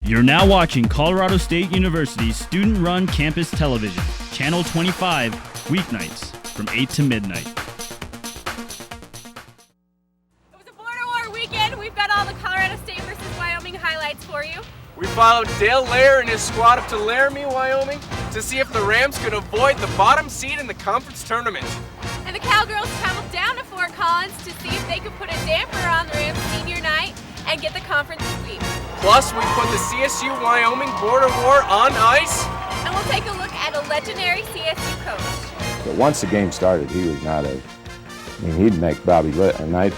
You're now watching Colorado State University's student-run campus television, Channel 25, weeknights from 8 to midnight. It was a border war weekend. We've got all the Colorado State versus Wyoming highlights for you. We followed Dale Lair and his squad up to Laramie, Wyoming to see if the Rams could avoid the bottom seed in the conference tournament. And the Cowgirls traveled down to Fort Collins to see if they could put a damper on the Rams senior night and get the conference sweep. Plus, we put the CSU-Wyoming border war on ice. And we'll take a look at a legendary CSU coach. But once the game started, he was not he'd make Bobby Knight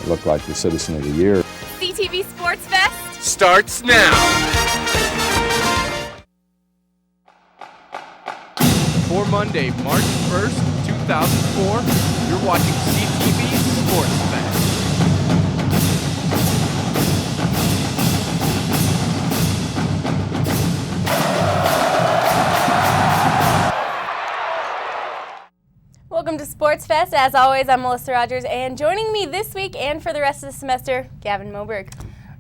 look like the Citizen of the Year. CTV Sportsfest starts now. For Monday, March 1st, 2004, you're watching CTV Sportsfest. Welcome to Sportsfest. As always, I'm Melissa Rogers, and joining me this week and for the rest of the semester, Gavin Moberg.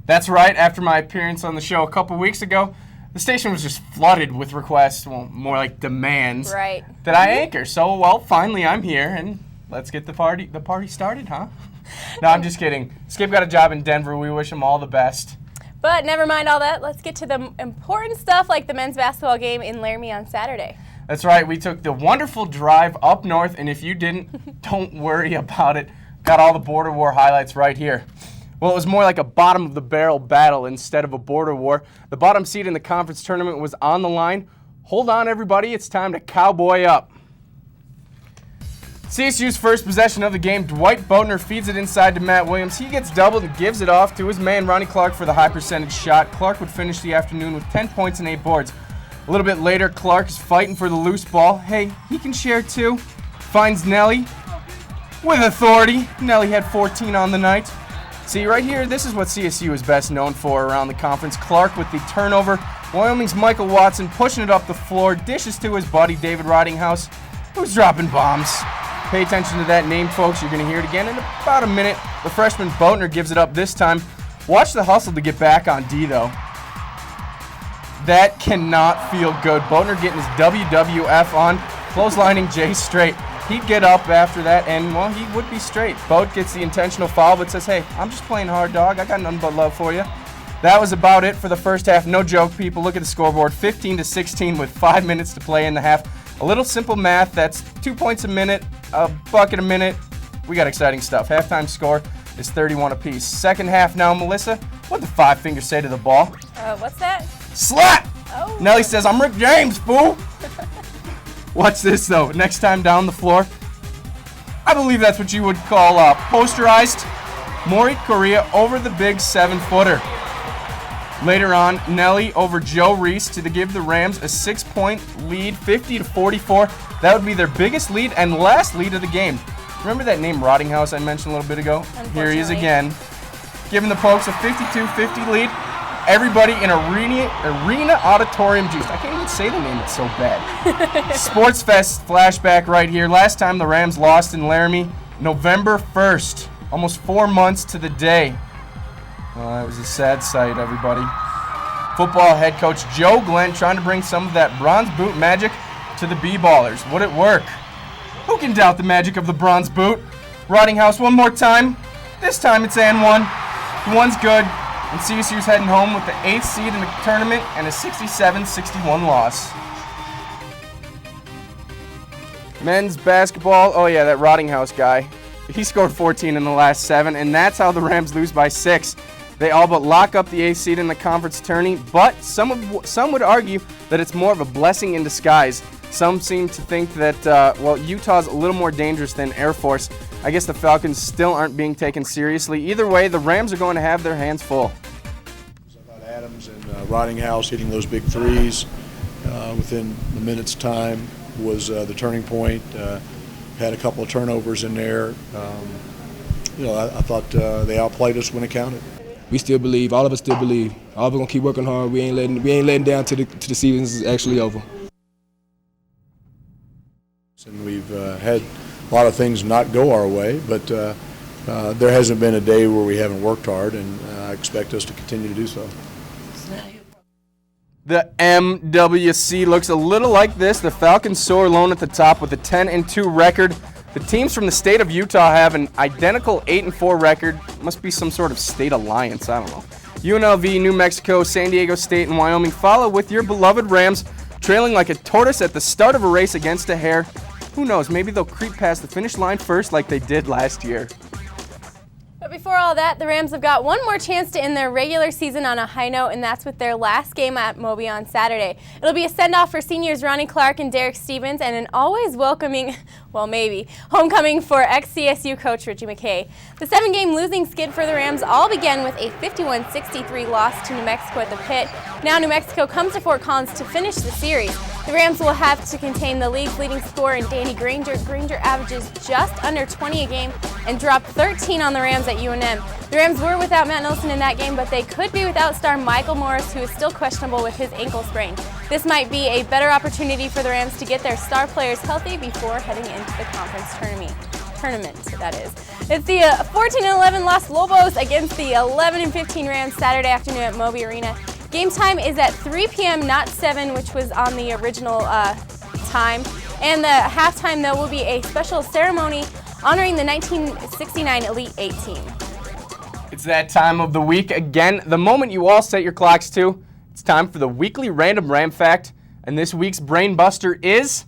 That's right. After my appearance on the show a couple weeks ago, the station was just flooded with requests, well, more like demands, right, that I anchor. So, well, finally I'm here, and let's get the party started, huh? No, I'm just kidding. Skip got a job in Denver. We wish him all the best. But never mind all that. Let's get to the important stuff like the men's basketball game in Laramie on Saturday. That's right. We took the wonderful drive up north, and if you didn't, don't worry about it. Got all the border war highlights right here. Well, it was more like a bottom-of-the-barrel battle instead of a border war. The bottom seed in the conference tournament was on the line. Hold on, everybody. It's time to cowboy up. CSU's first possession of the game, Dwight Boatner feeds it inside to Matt Williams. He gets doubled and gives it off to his man, Ronnie Clark, for the high-percentage shot. Clark would finish the afternoon with 10 points and 8 boards. A little bit later, Clark is fighting for the loose ball. Hey, he can share too. Finds Nelly with authority. Nelly had 14 on the night. See, right here, this is what CSU is best known for around the conference. Clark with the turnover. Wyoming's Michael Watson pushing it up the floor, dishes to his buddy David Ridinghouse, who's dropping bombs. Pay attention to that name, folks. You're going to hear it again in about a minute. The freshman Boatner gives it up this time. Watch the hustle to get back on D, though. That cannot feel good. Boatner getting his WWF on, clotheslining Jay straight. He'd get up after that, and, well, he would be straight. Boat gets the intentional foul, but says, hey, I'm just playing hard, dog. I got nothing but love for you. That was about it for the first half. No joke, people. Look at the scoreboard. 15-16 with 5 minutes to play in the half. A little simple math. That's 2 points a minute, a bucket a minute. We got exciting stuff. Halftime score is 31 apiece. Second half now, Melissa. What'd the five fingers say to the ball? What's that? Slap! Oh. Nelly says, I'm Rick James, fool! Watch this, though. Next time down the floor, I believe that's what you would call posterized. Maury Correa over the big 7-footer. Later on, Nelly over Joe Reese to give the Rams a 6-point lead, 50-44. That would be their biggest lead and last lead of the game. Remember that name Ridinghouse I mentioned a little bit ago? Here he is again, giving the Pokes a 52-50 lead. Everybody in Arena Auditorium juiced. I can't even say the name, it's so bad. Sportsfest flashback right here. Last time the Rams lost in Laramie, November 1st. Almost 4 months to the day. Well, it was a sad sight, everybody. Football head coach Joe Glenn trying to bring some of that bronze boot magic to the B-ballers. Would it work? Who can doubt the magic of the bronze boot? Ridinghouse one more time. This time it's and one. The one's good. And CSU's heading home with the 8th seed in the tournament and a 67-61 loss. Men's basketball, oh yeah, that Ridinghouse guy. He scored 14 in the last 7, and that's how the Rams lose by 6. They all but lock up the 8th seed in the conference tourney, but some would argue that it's more of a blessing in disguise. Some seem to think that, Utah's a little more dangerous than Air Force. I guess the Falcons still aren't being taken seriously. Either way, the Rams are going to have their hands full. I thought Adams and Ridinghouse hitting those big threes within the minute's time was the turning point. Had a couple of turnovers in there. I thought they outplayed us when it counted. We still believe. All of us still believe. All of us gonna keep working hard. We ain't letting down till the season is actually over. And we've had a lot of things not go our way, but there hasn't been a day where we haven't worked hard, and I expect us to continue to do so. It's not your The MWC looks a little like this. The Falcons soar alone at the top with a 10-2 record. The teams from the state of Utah have an identical 8-4 record. Must be some sort of state alliance, I don't know. UNLV, New Mexico, San Diego State, and Wyoming follow with your beloved Rams trailing like a tortoise at the start of a race against a hare. Who knows, maybe they'll creep past the finish line first like they did last year. But before all that, the Rams have got one more chance to end their regular season on a high note, and that's with their last game at Moby on Saturday. It'll be a send-off for seniors Ronnie Clark and Derek Stevens, and an always welcoming, well maybe, homecoming for ex-CSU coach Richie McKay. The 7-game losing skid for the Rams all began with a 51-63 loss to New Mexico at the pit. Now New Mexico comes to Fort Collins to finish the series. The Rams will have to contain the league's leading scorer in Danny Granger. Granger averages just under 20 a game and dropped 13 on the Rams at UNM. The Rams were without Matt Nelson in that game, but they could be without star Michael Morris, who is still questionable with his ankle sprain. This might be a better opportunity for the Rams to get their star players healthy before heading into the conference tournament, that is. It's the 14-11 Los Lobos against the 11-15 Rams Saturday afternoon at Moby Arena. Game time is at 3 p.m., not 7, which was on the original time. And the halftime, though, will be a special ceremony honoring the 1969 Elite 8 team. It's that time of the week again, the moment you all set your clocks to. It's time for the weekly random Ram fact, and this week's brain buster is: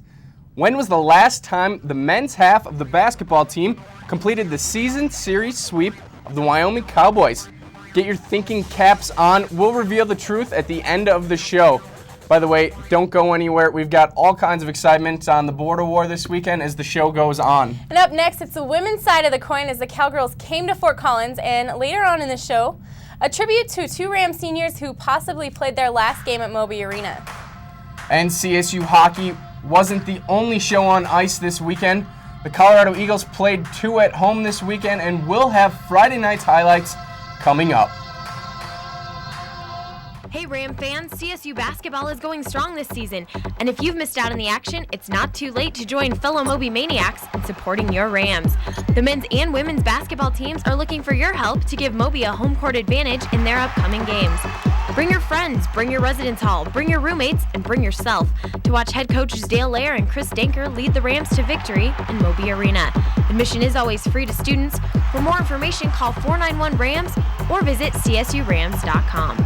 when was the last time the men's half of the basketball team completed the season series sweep of the Wyoming Cowboys? Get your thinking caps on. We'll reveal the truth at the end of the show. By the way, don't go anywhere. We've got all kinds of excitement on the border war this weekend as the show goes on. And up next, it's the women's side of the coin as the Cowgirls came to Fort Collins, and later on in the show, a tribute to 2 Ram seniors who possibly played their last game at Moby Arena. And CSU hockey wasn't the only show on ice this weekend. The Colorado Eagles played 2 at home this weekend, and we'll have Friday night's highlights coming up. Hey Ram fans, CSU basketball is going strong this season, and if you've missed out on the action, it's not too late to join fellow Moby Maniacs in supporting your Rams. The men's and women's basketball teams are looking for your help to give Moby a home court advantage in their upcoming games. Bring your friends, bring your residence hall, bring your roommates, and bring yourself to watch head coaches Dale Lair and Chris Danker lead the Rams to victory in Moby Arena. Admission is always free to students. For more information, call 491-RAMS or visit csurams.com.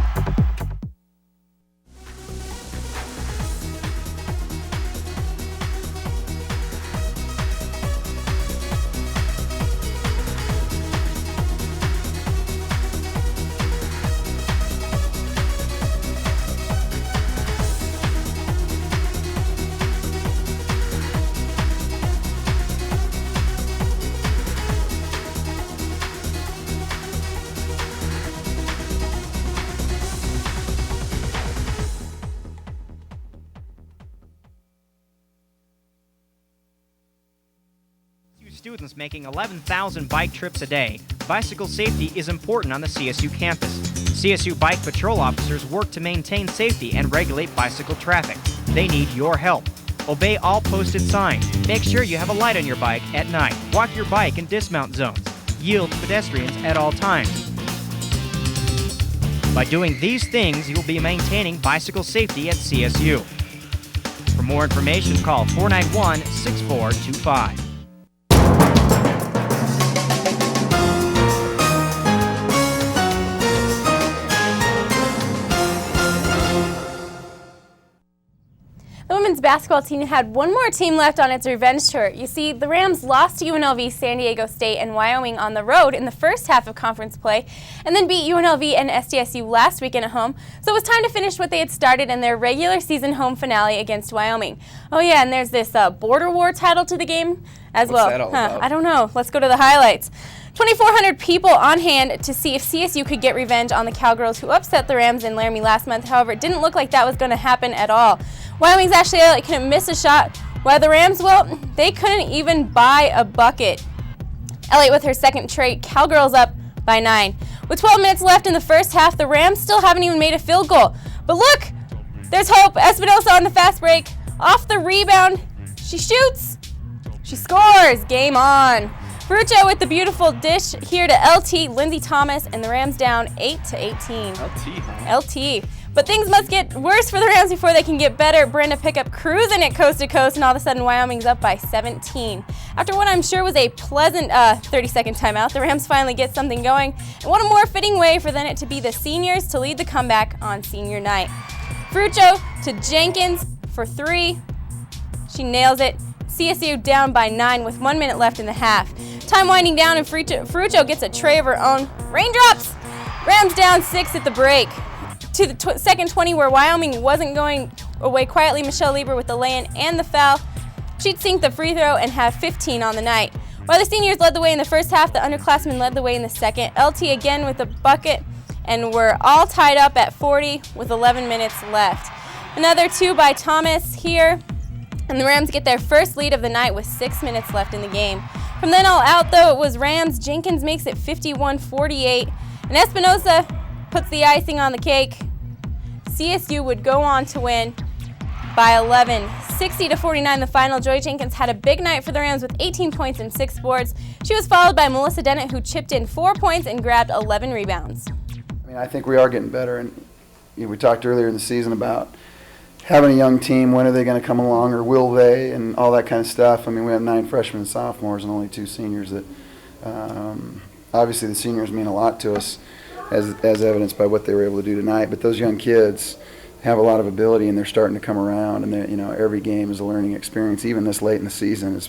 Students making 11,000 bike trips a day. Bicycle safety is important on the CSU campus. CSU bike patrol officers work to maintain safety and regulate bicycle traffic. They need your help. Obey all posted signs. Make sure you have a light on your bike at night. Walk your bike in dismount zones. Yield to pedestrians at all times. By doing these things, you'll be maintaining bicycle safety at CSU. For more information, call 491-6425. The women's basketball team had one more team left on its revenge tour. You see, the Rams lost to UNLV, San Diego State, and Wyoming on the road in the first half of conference play, and then beat UNLV and SDSU last weekend at home. So it was time to finish what they had started in their regular season home finale against Wyoming. Oh yeah, and there's this border war title to the game as well. What's that all about? I don't know. Let's go to the highlights. 2,400 people on hand to see if CSU could get revenge on the Cowgirls who upset the Rams in Laramie last month. However, it didn't look like that was going to happen at all. Wyoming's Ashley Elliott couldn't miss a shot, while the Rams, well, they couldn't even buy a bucket. Elliott with her second trait, Cowgirls up by 9. With 12 minutes left in the first half, the Rams still haven't even made a field goal. But look, there's hope. Espinosa on the fast break. Off the rebound, she shoots. She scores. Game on. Ferruccio with the beautiful dish here to LT, Lindsey Thomas, and the Rams down 8-18. LT, huh? LT. But things must get worse for the Rams before they can get better. Brenda Pickup cruising it coast to coast, and all of a sudden Wyoming's up by 17. After what I'm sure was a pleasant 30-second timeout, the Rams finally get something going. And what a more fitting way for then it to be the seniors to lead the comeback on senior night. Futo to Jenkins for 3. She nails it. CSU down by 9 with 1 minute left in the half. Time winding down, and Futo gets a tray of her own. Raindrops! Rams down 6 at the break. To the second 20, where Wyoming wasn't going away quietly, Michelle Lieber with the lay-in and the foul. She'd sink the free throw and have 15 on the night. While the seniors led the way in the first half, the underclassmen led the way in the second. LT again with a bucket, and we're all tied up at 40 with 11 minutes left. Another 2 by Thomas here, and the Rams get their first lead of the night with 6 minutes left in the game. From then all out, though, it was Rams. Jenkins makes it 51-48, and Espinosa puts the icing on the cake. CSU would go on to win by 11, 60-49 the final. Joy Jenkins had a big night for the Rams with 18 points and 6 boards. She was followed by Melissa Dennett, who chipped in 4 points and grabbed 11 rebounds. I mean, I think we are getting better, and we talked earlier in the season about having a young team. When are they going to come along, or will they, and all that kind of stuff. I mean, we have 9 freshmen and sophomores and only 2 seniors. That obviously the seniors mean a lot to us, as evidenced by what they were able to do tonight. But those young kids have a lot of ability, and they're starting to come around. And every game is a learning experience, even this late in the season.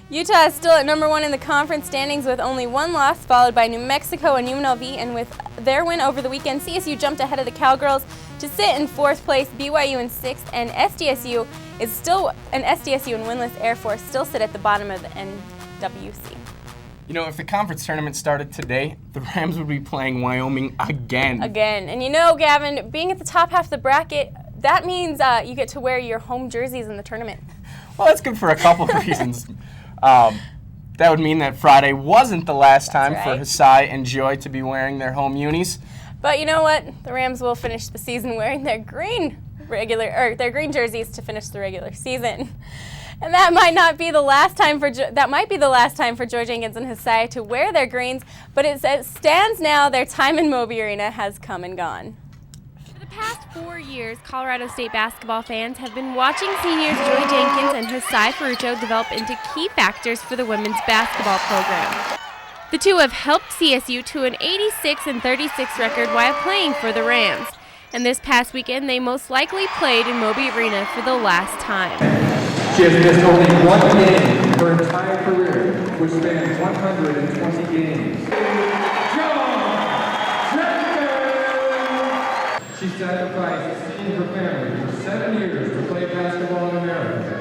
Utah is still at number 1 in the conference standings with only 1 loss, followed by New Mexico and UNLV. And with their win over the weekend, CSU jumped ahead of the Cowgirls to sit in 4th place, BYU in 6th, and SDSU and winless Air Force still sit at the bottom of the NWC. If the conference tournament started today, the Rams would be playing Wyoming again. And Gavin, being at the top half of the bracket, that means you get to wear your home jerseys in the tournament. Well, that's good for a couple of reasons. That would mean that Friday wasn't the last time for Hasai and Joy to be wearing their home unis. But you know what? The Rams will finish the season wearing their green jerseys to finish the regular season. And that might be the last time for Joy Jenkins and Hasai to wear their greens, but it stands now their time in Moby Arena has come and gone. For the past 4 years, Colorado State basketball fans have been watching seniors Joy Jenkins and Hasai Futo develop into key factors for the women's basketball program. The two have helped CSU to an 86-36 record while playing for the Rams. And this past weekend, they most likely played in Moby Arena for the last time. She has missed only 1 game in her entire career, which spans 120 games. She sacrificed seeing her family for 7 years to play basketball in America.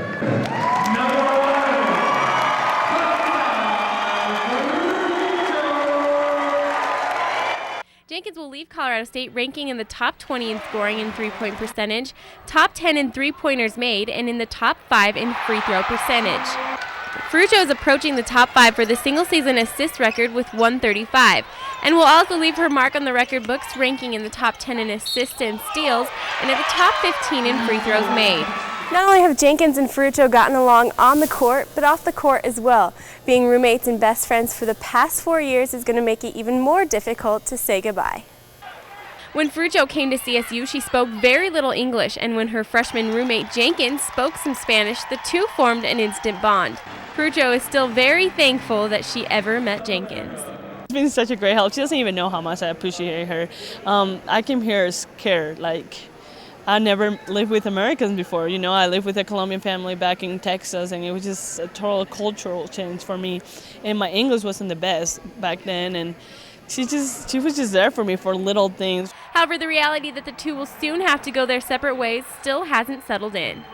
Jenkins will leave Colorado State ranking in the top 20 in scoring and three-point percentage, top 10 in three-pointers made, and in the top 5 in free throw percentage. Futo is approaching the top 5 for the single-season assist record with 135, and will also leave her mark on the record books, ranking in the top 10 in assists and steals, and at the top 15 in free throws made. Not only have Jenkins and Futo gotten along on the court, but off the court as well. Being roommates and best friends for the past 4 years is going to make it even more difficult to say goodbye. When Futo came to CSU, she spoke very little English, and when her freshman roommate Jenkins spoke some Spanish, the two formed an instant bond. Futo is still very thankful that she ever met Jenkins. It's been such a great help. She doesn't even know how much I appreciate her. I came here scared, I never lived with Americans before. I lived with a Colombian family back in Texas, and it was just a total cultural change for me. And my English wasn't the best back then, and she was just there for me for little things. However, the reality that the two will soon have to go their separate ways still hasn't settled in.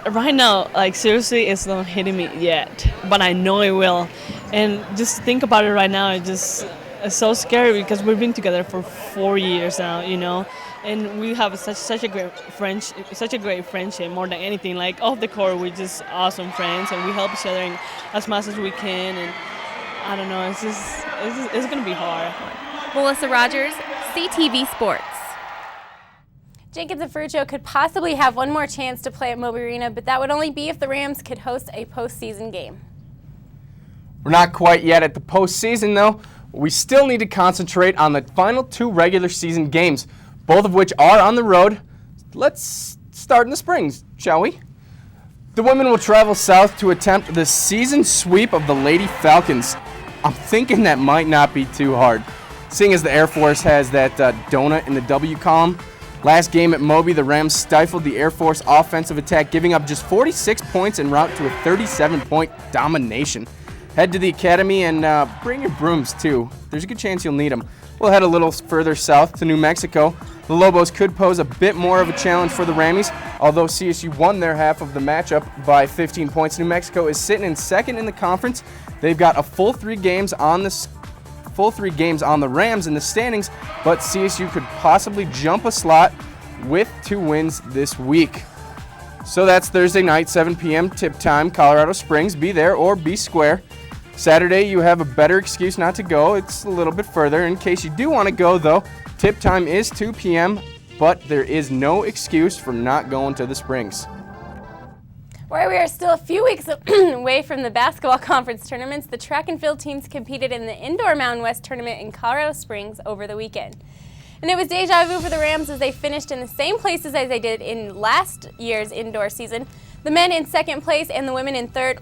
Right now, seriously, it's not hitting me yet, but I know it will. And just think about it right now, it's so scary because we've been together for 4 years now, And we have such a great friendship more than anything. Off the court, we're just awesome friends, and we help each other as much as we can. And I don't know, it's gonna be hard. Melissa Rogers, CTV Sports. Jenkins and Futo could possibly have one more chance to play at Moby Arena, but that would only be if the Rams could host a postseason game. We're not quite yet at the postseason, though. We still need to concentrate on the final 2 regular season games, both of which are on the road. Let's start in the Springs, shall we? The women will travel south to attempt the season sweep of the Lady Falcons. I'm thinking that might not be too hard, seeing as the Air Force has that donut in the W column. Last game at Moby, the Rams stifled the Air Force offensive attack, giving up just 46 points en route to a 37-point domination. Head to the academy and bring your brooms, too. There's a good chance you'll need them. We'll head a little further south to New Mexico. The Lobos could pose a bit more of a challenge for the Rammies. Although CSU won their half of the matchup by 15 points, New Mexico is sitting in second in the conference. They've got a full 3 games on the Rams in the standings, but CSU could possibly jump a slot with 2 wins this week. So that's Thursday night, 7 p.m. tip time, Colorado Springs. Be there or be square. Saturday, you have a better excuse not to go. It's a little bit further. In case you do want to go, though, tip time is 2 p.m., but there is no excuse for not going to the Springs. While we are still a few weeks away from the basketball conference tournaments, the track and field teams competed in the indoor Mountain West tournament in Colorado Springs over the weekend. And it was deja vu for the Rams as they finished in the same places as they did in last year's indoor season. The men in second place and the women in third.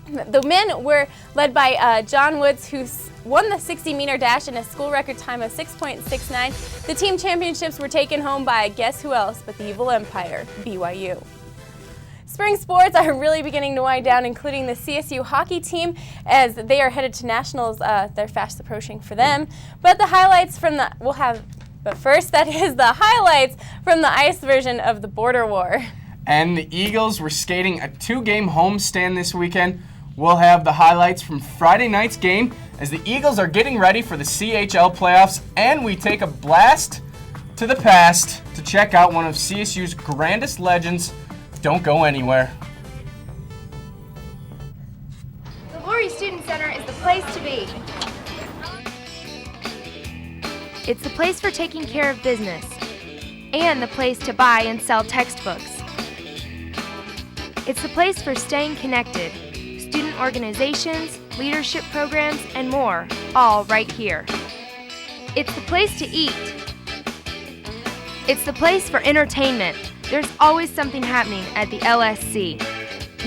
The men were led by John Woods, who won the 60-meter dash in a school record time of 6.69. The team championships were taken home by guess who else but the evil empire, BYU. Spring sports are really beginning to wind down, including the CSU hockey team, as they are headed to nationals. They're fast approaching for them. But the highlights from the highlights from the ice version of the Border War. And the Eagles were skating a 2-game homestand this weekend. We'll have the highlights from Friday night's game as the Eagles are getting ready for the CHL playoffs, and we take a blast to the past to check out one of CSU's grandest legends. Don't go anywhere. The Lori Student Center is the place to be. It's the place for taking care of business and the place to buy and sell textbooks. It's the place for staying connected, student organizations, leadership programs, and more, all right here. It's the place to eat. It's the place for entertainment. There's always something happening at the LSC.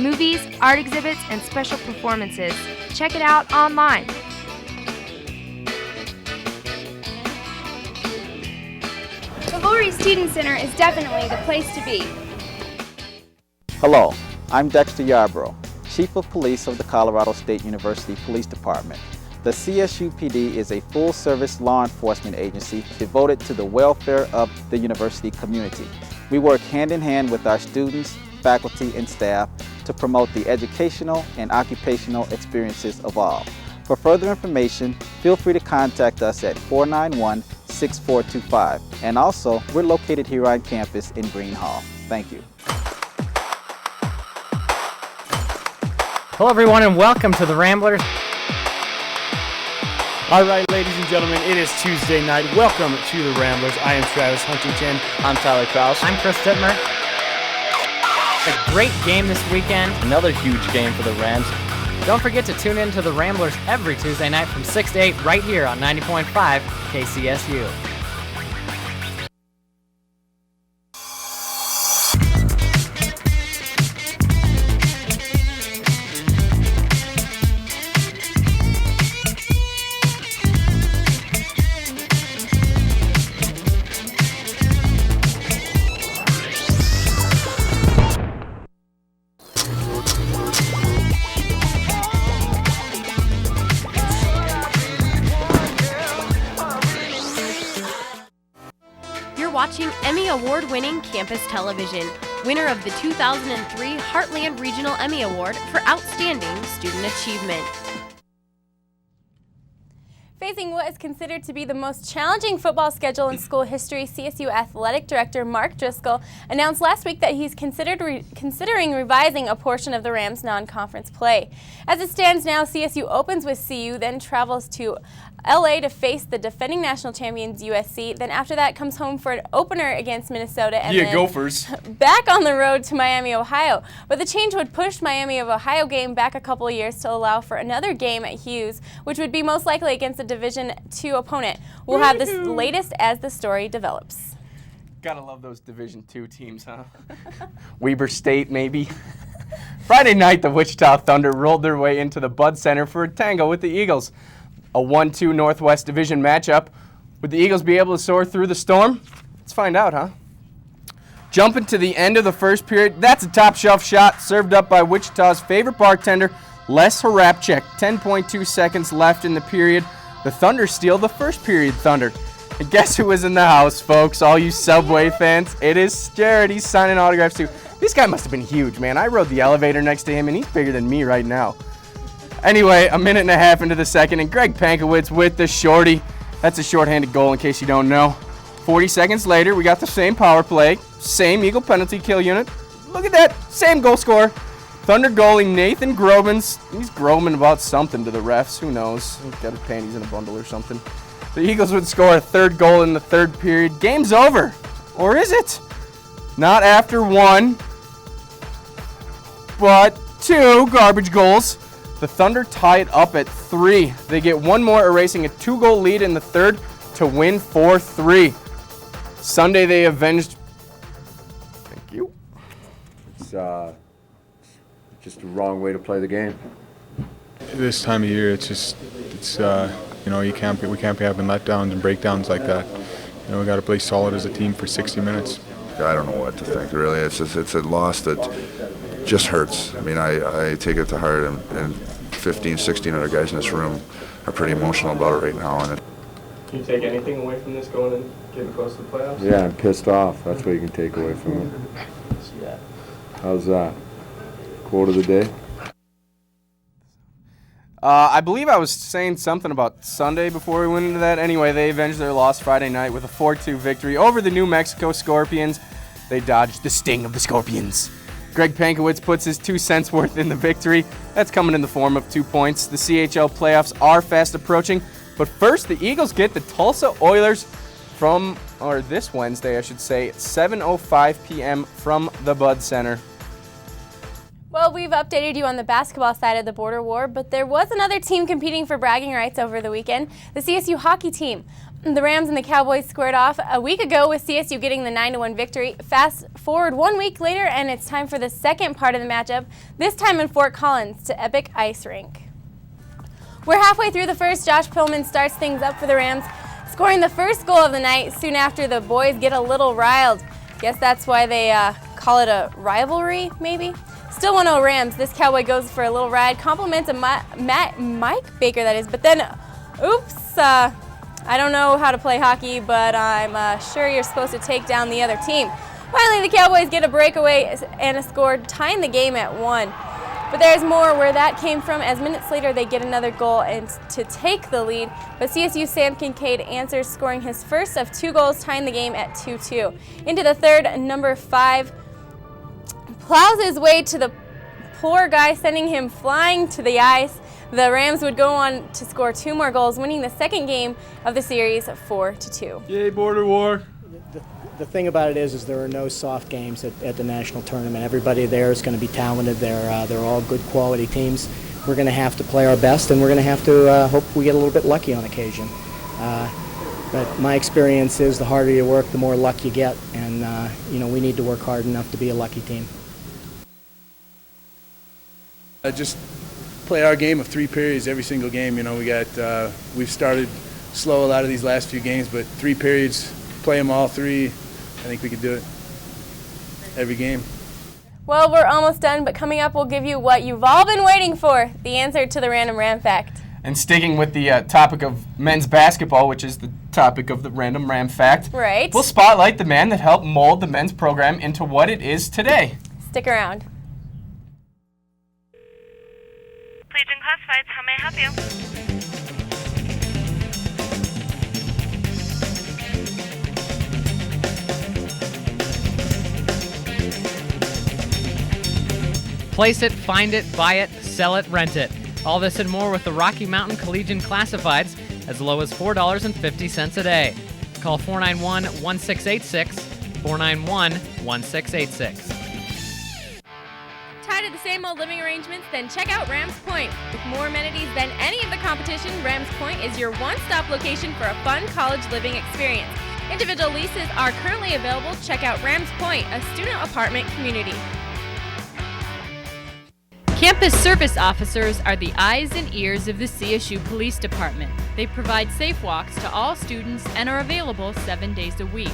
Movies, art exhibits, and special performances. Check it out online. The Lori Student Center is definitely the place to be. Hello, I'm Dexter Yarbrough, Chief of Police of the Colorado State University Police Department. The CSU PD is a full-service law enforcement agency devoted to the welfare of the university community. We work hand-in-hand with our students, faculty, and staff to promote the educational and occupational experiences of all. For further information, feel free to contact us at 491-6425. And also, we're located here on campus in Green Hall. Thank you. Hello everyone and welcome to the Ramblers. All right, ladies and gentlemen, it is Tuesday night. Welcome to the Ramblers. I am Travis Huntington. I'm Tyler Krause. I'm Chris Dittmer. A great game this weekend. Another huge game for the Rams. Don't forget to tune in to the Ramblers every Tuesday night from 6 to 8 right here on 90.5 KCSU. Watching Emmy Award-winning campus television, winner of the 2003 Heartland Regional Emmy Award for Outstanding Student Achievement. Facing what is considered to be the most challenging football schedule in school history, CSU Athletic Director Mark Driscoll announced last week that he's considering revising a portion of the Rams' non-conference play. As it stands now, CSU opens with CU, then travels to LA to face the defending national champions USC. Then after that comes home for an opener against Minnesota and then Gophers. Back on the road to Miami, Ohio. But the change would push Miami of Ohio game back a couple of years to allow for another game at Hughes, which would be most likely against a Division II opponent. We'll have the latest as the story develops. Gotta love those Division II teams, huh? Weber State, maybe. Friday night, the Wichita Thunder rolled their way into the Bud Center for a tango with the Eagles. A 1-2 Northwest Division matchup. Would the Eagles be able to soar through the storm? Let's find out, huh? Jumping to the end of the first period, that's a top shelf shot served up by Wichita's favorite bartender, Les Harapchik. 10.2 seconds left in the period. The Thunder steal the first period thunder. And guess who was in the house, folks? All you Subway fans. It is Jared. He's signing autographs too. This guy must have been huge, man. I rode the elevator next to him, and he's bigger than me right now. Anyway, a minute and a half into the second, and Greg Pankowitz with the shorty. That's a shorthanded goal in case you don't know. 40 seconds later, we got the same power play, same Eagle penalty kill unit. Look at that, same goal scorer. Thunder goalie Nathan Grobens. He's groaming about something to the refs. Who knows? He's got his panties in a bundle or something. The Eagles would score a third goal in the third period. Game's over. Or is it? Not after one, but two garbage goals. The Thunder tie it up at 3. They get one more, erasing a 2-goal lead in the third to win 4-3. Sunday they avenged. Thank you. It's just the wrong way to play the game. This time of year, it's you know, we can't be having letdowns and breakdowns like that. You know, we got to play solid as a team for 60 minutes. I don't know what to think, really. It's a loss that just hurts. I mean, I take it to heart, and 15, 16 other guys in this room are pretty emotional about it right now. And Can you take anything away from this going and getting close to the playoffs? Yeah, I'm pissed off. That's what you can take away from it. Yeah. How's that? Quote of the day? I believe I was saying something about Sunday before we went into that. Anyway, they avenged their loss Friday night with a 4-2 victory over the New Mexico Scorpions. They dodged the sting of the Scorpions. Greg Pankowitz puts his 2 cents worth in the victory. That's coming in the form of 2 points. The CHL playoffs are fast approaching. But first, the Eagles get the Tulsa Oilers this Wednesday, I should say, 7:05 p.m. from the Bud Center. Well, we've updated you on the basketball side of the border war, but there was another team competing for bragging rights over the weekend, the CSU hockey team. The Rams and the Cowboys squared off a week ago with CSU getting the 9-1 victory. Fast forward 1 week later, and it's time for the second part of the matchup, this time in Fort Collins to Epic Ice Rink. We're halfway through the first. Josh Pillman starts things up for the Rams, scoring the first goal of the night soon after the boys get a little riled. Guess that's why they call it a rivalry, maybe? Still 1-0 Rams. This Cowboy goes for a little ride. Compliments of Mike Baker, that is. But then, oops, I don't know how to play hockey, but I'm sure you're supposed to take down the other team. Finally, the Cowboys get a breakaway and a score, tying the game at 1. But there's more where that came from, as minutes later they get another goal and to take the lead. But CSU Sam Kincaid answers, scoring his first of 2 goals, tying the game at 2-2. Into the third, number 5 plows his way to the poor guy, sending him flying to the ice. The Rams would go on to score 2 more goals, winning the second game of the series 4-2. Yay, border war. The thing about it is there are no soft games at the national tournament. Everybody there is going to be talented. They're all good quality teams. We're going to have to play our best, and we're going to have to hope we get a little bit lucky on occasion. But my experience is the harder you work, the more luck you get, and we need to work hard enough to be a lucky team. Just play our game of 3 periods every single game. You know, we've started slow a lot of these last few games, but 3 periods, play them all 3. I think we could do it every game. Well, we're almost done, but coming up we'll give you what you've all been waiting for, the answer to the Random Ram Fact. And sticking with the topic of men's basketball, which is the topic of the Random Ram Fact, right, we'll spotlight the man that helped mold the men's program into what it is today. Stick around. Agent Classifieds, how may I help you? Place it, find it, buy it, sell it, rent it. All this and more with the Rocky Mountain Collegiate Classifieds, as low as $4.50 a day. Call 491-1686, 491-1686. Tired of the same old living arrangements? Then check out Rams Point. With more amenities than any of the competition, Rams Point is your one-stop location for a fun college living experience. Individual leases are currently available. Check out Rams Point, a student apartment community. Campus service officers are the eyes and ears of the CSU Police Department. They provide safe walks to all students and are available 7 days a week.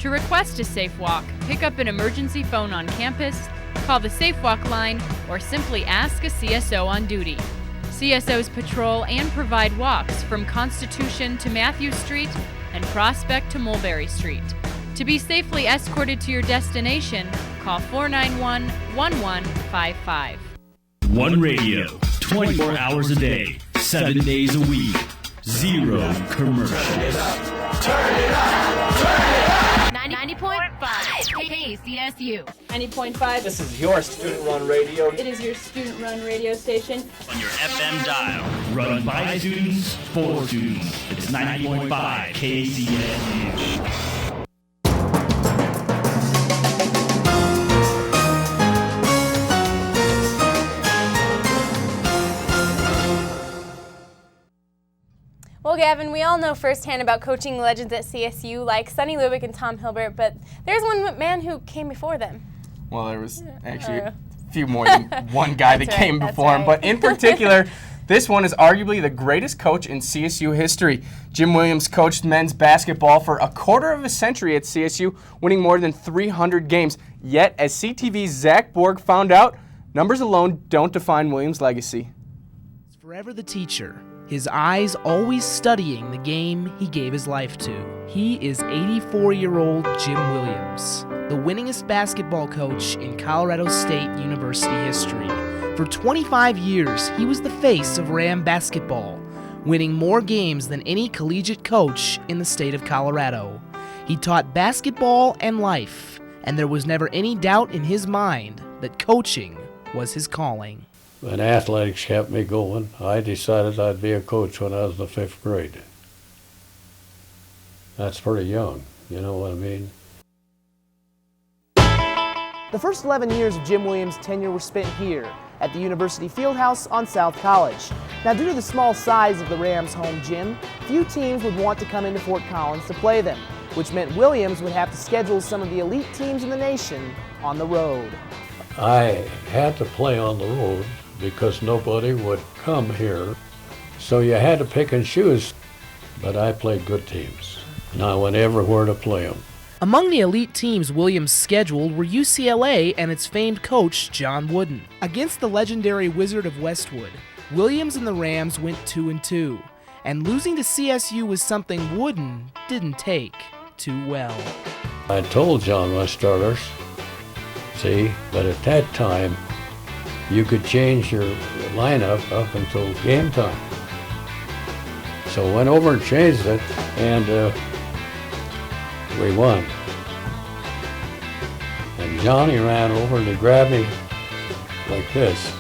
To request a safe walk, pick up an emergency phone on campus, call the Safe Walk line, or simply ask a CSO on duty. CSOs patrol and provide walks from Constitution to Matthews Street and Prospect to Mulberry Street. To be safely escorted to your destination, call 491-1155. One radio, 24 hours a day, 7 days a week. Zero commercials. Turn it up! 90.5 KCSU. 90.5. This is your student-run radio. It is your student-run radio station. On your FM dial. Run by students, for students. It's 90.5 KCSU. Well, Gavin, we all know firsthand about coaching legends at CSU like Sonny Lubick and Tom Hilbert, but there's one man who came before them. Well, there was actually a few more than one guy that came before him, but in particular, this one is arguably the greatest coach in CSU history. Jim Williams coached men's basketball for a quarter of a century at CSU, winning more than 300 games. Yet, as CTV's Zach Borg found out, numbers alone don't define Williams' legacy. He's forever the teacher. His eyes always studying the game he gave his life to. He is 84-year-old Jim Williams, the winningest basketball coach in Colorado State University history. For 25 years, he was the face of Ram basketball, winning more games than any collegiate coach in the state of Colorado. He taught basketball and life, and there was never any doubt in his mind that coaching was his calling. When athletics kept me going, I decided I'd be a coach when I was in the 5th grade. That's pretty young, you know what I mean? The first 11 years of Jim Williams' tenure were spent here at the University Fieldhouse on South College. Now, due to the small size of the Rams' home gym, few teams would want to come into Fort Collins to play them, which meant Williams would have to schedule some of the elite teams in the nation on the road. I had to play on the road because nobody would come here, so you had to pick and choose. But I played good teams, and I went everywhere to play them. Among the elite teams Williams scheduled were UCLA and its famed coach, John Wooden. Against the legendary Wizard of Westwood, Williams and the Rams went 2-2, and losing to CSU was something Wooden didn't take too well. I told John my starters, see, but at that time, you could change your lineup up until game time. So I went over and changed it, and we won. And Johnny ran over and he grabbed me like this.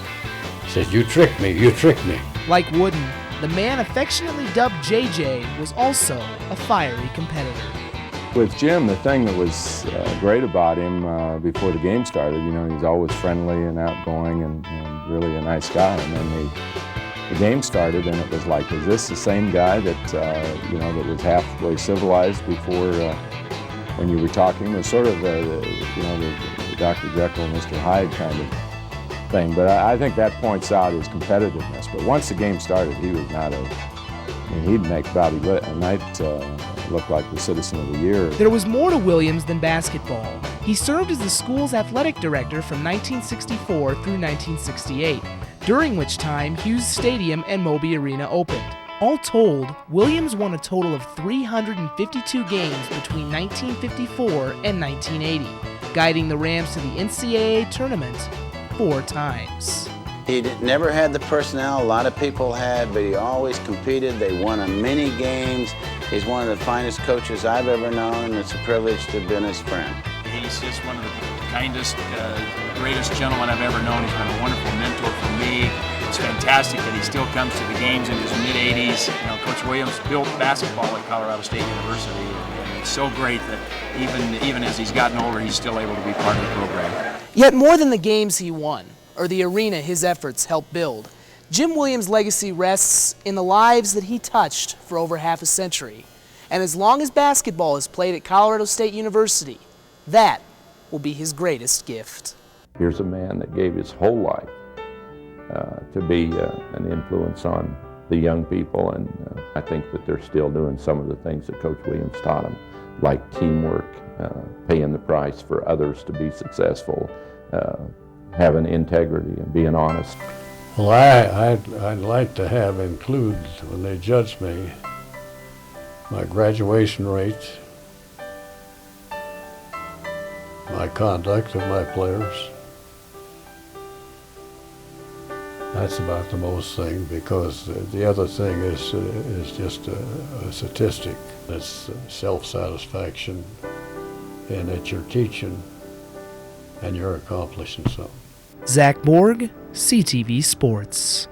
He said, "You tricked me, you tricked me." Like Wooden, the man affectionately dubbed JJ was also a fiery competitor. With Jim, the thing that was great about him before the game started, you know, he's always friendly and outgoing and really a nice guy. And then the game started, and it was like, is this the same guy that, you know, that was halfway civilized before when you were talking? It was sort of the Dr. Jekyll and Mr. Hyde kind of thing. But I think that points out his competitiveness. But once the game started, he was not he'd make Bobby Knight look like the Citizen of the Year. There was more to Williams than basketball. He served as the school's athletic director from 1964 through 1968, during which time Hughes Stadium and Moby Arena opened. All told, Williams won a total of 352 games between 1954 and 1980, guiding the Rams to the NCAA tournament 4 times. He never had the personnel a lot of people had, but he always competed. They won him many games. He's one of the finest coaches I've ever known, and it's a privilege to have been his friend. He's just one of the kindest, greatest gentlemen I've ever known. He's been a wonderful mentor for me. It's fantastic that he still comes to the games in his mid-80s. You know, Coach Williams built basketball at Colorado State University, and it's so great that even as he's gotten older, he's still able to be part of the program. Yet more than the games he won, or the arena his efforts helped build. Jim Williams' legacy rests in the lives that he touched for over half a century. And as long as basketball is played at Colorado State University, that will be his greatest gift. Here's a man that gave his whole life to be an influence on the young people, and I think that they're still doing some of the things that Coach Williams taught them, like teamwork, paying the price for others to be successful, having integrity and being honest. Well, I'd like to have include, when they judge me, my graduation rate, my conduct of my players. That's about the most thing, because the other thing is just a statistic. It's self-satisfaction, and that you're teaching and you're accomplishing something. Zach Borg, CTV Sports.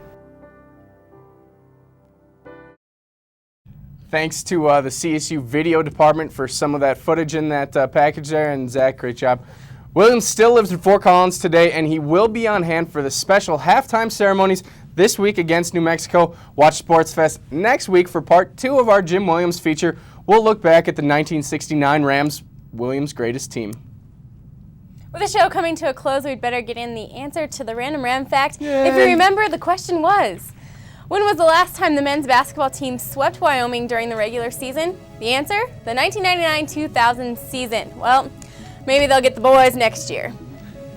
Thanks to the CSU video department for some of that footage in that package there, and Zach, great job. Williams still lives in Fort Collins today, and he will be on hand for the special halftime ceremonies this week against New Mexico. Watch Sportsfest next week for part 2 of our Jim Williams feature. We'll look back at the 1969 Rams, Williams' greatest team. With the show coming to a close, we'd better get in the answer to the random Ram fact. Yay. If you remember, the question was, when was the last time the men's basketball team swept Wyoming during the regular season? The answer, the 1999-2000 season. Well, maybe they'll get the boys next year.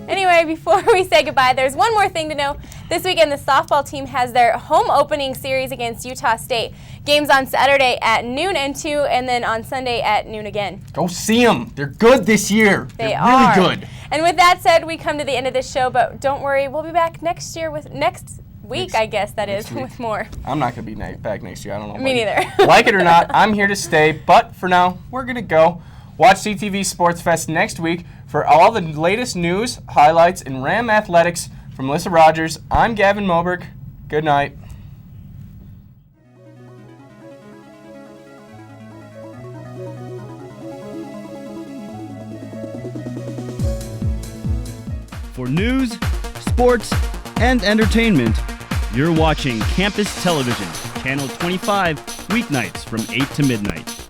Anyway, before we say goodbye, there's one more thing to know. This weekend, the softball team has their home opening series against Utah State. Games on Saturday at noon and 2, and then on Sunday at noon again. Go see them. They're good this year. They're really good. And with that said, we come to the end of this show, but don't worry, we'll be back next year with next week, with more. I'm not going to be back next year. I don't know. Me neither. Like it or not, I'm here to stay, but for now, we're going to go. Watch CTV Sportsfest next week for all the latest news, highlights, and Ram athletics. From Melissa Rogers, I'm Gavin Moberg. Good night. For news, sports, and entertainment, you're watching Campus Television, Channel 25, weeknights from 8 to midnight.